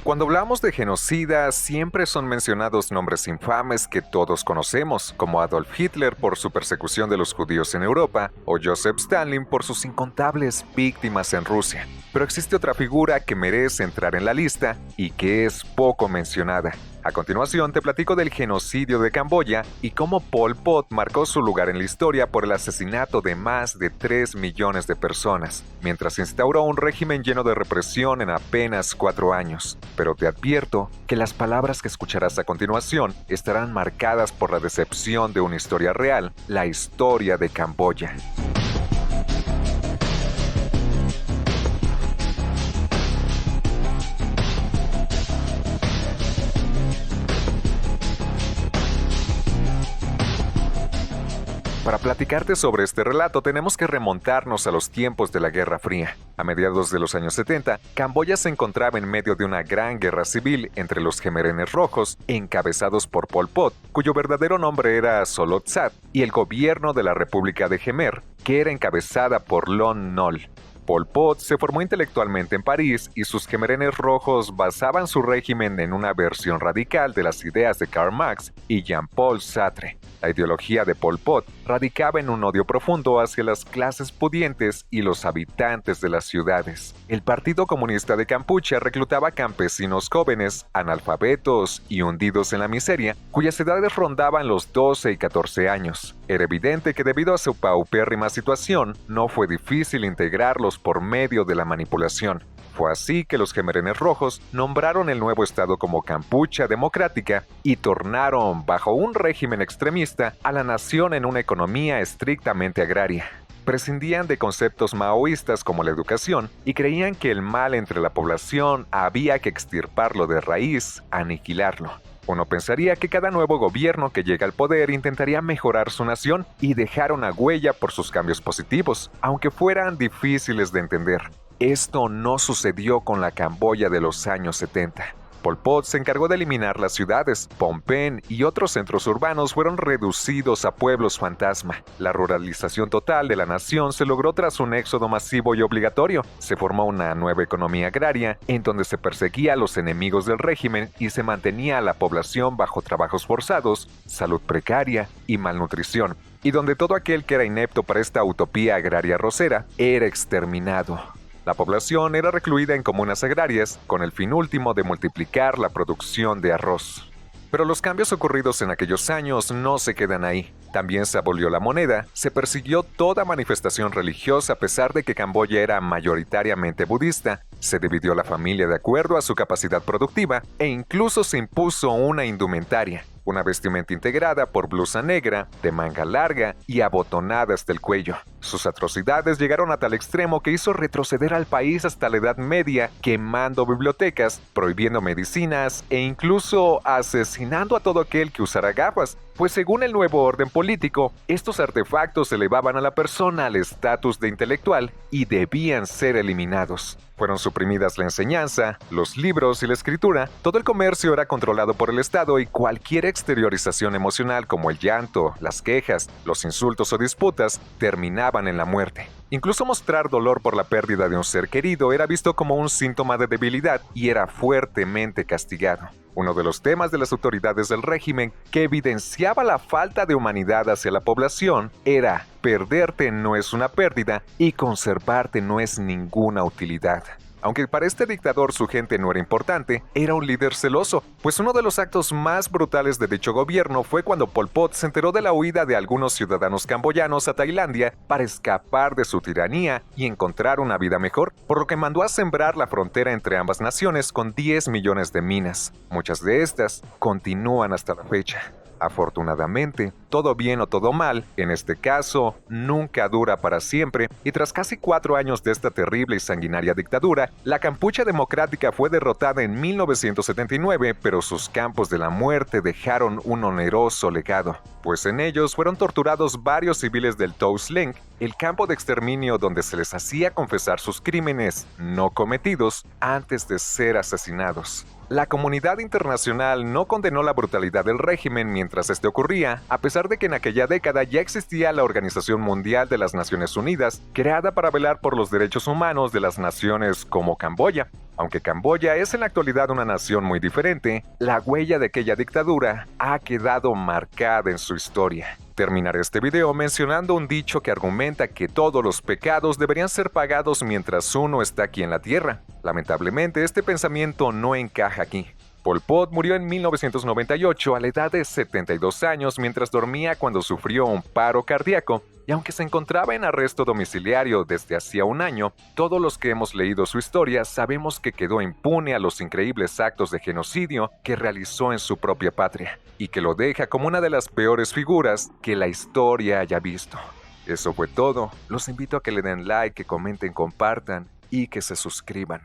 Cuando hablamos de genocida, siempre son mencionados nombres infames que todos conocemos, como Adolf Hitler por su persecución de los judíos en Europa, o Joseph Stalin por sus incontables víctimas en Rusia. Pero existe otra figura que merece entrar en la lista y que es poco mencionada. A continuación te platico del genocidio de Camboya y cómo Pol Pot marcó su lugar en la historia por el asesinato de más de 3 millones de personas, mientras instauró un régimen lleno de represión en apenas 4 años. Pero te advierto que las palabras que escucharás a continuación estarán marcadas por la decepción de una historia real, la historia de Camboya. Para platicarte sobre este relato tenemos que remontarnos a los tiempos de la Guerra Fría. A mediados de los años 70, Camboya se encontraba en medio de una gran guerra civil entre los Gemerenes Rojos, encabezados por Pol Pot, cuyo verdadero nombre era Solotsat, y el gobierno de la República de Gemer, que era encabezada por Lon Nol. Pol Pot se formó intelectualmente en París y sus Gemerenes Rojos basaban su régimen en una versión radical de las ideas de Karl Marx y Jean-Paul Sartre. La ideología de Pol Pot radicaba en un odio profundo hacia las clases pudientes y los habitantes de las ciudades. El Partido Comunista de Kampuchea reclutaba campesinos jóvenes, analfabetos y hundidos en la miseria, cuyas edades rondaban los 12 y 14 años. Era evidente que debido a su paupérrima situación, no fue difícil integrarlos por medio de la manipulación. Fue así que los Gemerenes Rojos nombraron el nuevo estado como Kampuchea Democrática y tornaron, bajo un régimen extremista, a la nación en una economía estrictamente agraria. Prescindían de conceptos maoístas como la educación y creían que el mal entre la población había que extirparlo de raíz, aniquilarlo. Uno pensaría que cada nuevo gobierno que llega al poder intentaría mejorar su nación y dejar una huella por sus cambios positivos, aunque fueran difíciles de entender. Esto no sucedió con la Camboya de los años 70. Pol Pot se encargó de eliminar las ciudades. Phnom Penh y otros centros urbanos fueron reducidos a pueblos fantasma. La ruralización total de la nación se logró tras un éxodo masivo y obligatorio. Se formó una nueva economía agraria en donde se perseguía a los enemigos del régimen y se mantenía a la población bajo trabajos forzados, salud precaria y malnutrición, y donde todo aquel que era inepto para esta utopía agraria arrocera era exterminado. La población era recluida en comunas agrarias con el fin último de multiplicar la producción de arroz. Pero los cambios ocurridos en aquellos años no se quedan ahí. También se abolió la moneda, se persiguió toda manifestación religiosa a pesar de que Camboya era mayoritariamente budista, se dividió la familia de acuerdo a su capacidad productiva e incluso se impuso una indumentaria. Una vestimenta integrada por blusa negra, de manga larga y abotonada hasta el cuello. Sus atrocidades llegaron a tal extremo que hizo retroceder al país hasta la Edad Media, quemando bibliotecas, prohibiendo medicinas e incluso asesinando a todo aquel que usara gafas, pues según el nuevo orden político, estos artefactos elevaban a la persona al estatus de intelectual y debían ser eliminados. Fueron suprimidas la enseñanza, los libros y la escritura, todo el comercio era controlado por el Estado y cualquier exteriorización emocional como el llanto, las quejas, los insultos o disputas terminaban en la muerte. Incluso mostrar dolor por la pérdida de un ser querido era visto como un síntoma de debilidad y era fuertemente castigado. Uno de los temas de las autoridades del régimen que evidenciaba la falta de humanidad hacia la población era: perderte no es una pérdida y conservarte no es ninguna utilidad. Aunque para este dictador su gente no era importante, era un líder celoso, pues uno de los actos más brutales de dicho gobierno fue cuando Pol Pot se enteró de la huida de algunos ciudadanos camboyanos a Tailandia para escapar de su tiranía y encontrar una vida mejor, por lo que mandó a sembrar la frontera entre ambas naciones con 10 millones de minas. Muchas de estas continúan hasta la fecha. Afortunadamente, todo bien o todo mal, en este caso, nunca dura para siempre, y tras casi 4 años de esta terrible y sanguinaria dictadura, la Kampuchea Democrática fue derrotada en 1979, pero sus campos de la muerte dejaron un oneroso legado, pues en ellos fueron torturados varios civiles del Toe Sleng, el campo de exterminio donde se les hacía confesar sus crímenes no cometidos antes de ser asesinados. La comunidad internacional no condenó la brutalidad del régimen mientras este ocurría, a pesar de que en aquella década ya existía la Organización Mundial de las Naciones Unidas, creada para velar por los derechos humanos de las naciones como Camboya. Aunque Camboya es en la actualidad una nación muy diferente, la huella de aquella dictadura ha quedado marcada en su historia. Terminaré este video mencionando un dicho que argumenta que todos los pecados deberían ser pagados mientras uno está aquí en la tierra. Lamentablemente, este pensamiento no encaja aquí. Pol Pot murió en 1998 a la edad de 72 años mientras dormía cuando sufrió un paro cardíaco, y aunque se encontraba en arresto domiciliario desde hacía un año, todos los que hemos leído su historia sabemos que quedó impune a los increíbles actos de genocidio que realizó en su propia patria, y que lo deja como una de las peores figuras que la historia haya visto. Eso fue todo. Los invito a que le den like, que comenten, compartan y que se suscriban.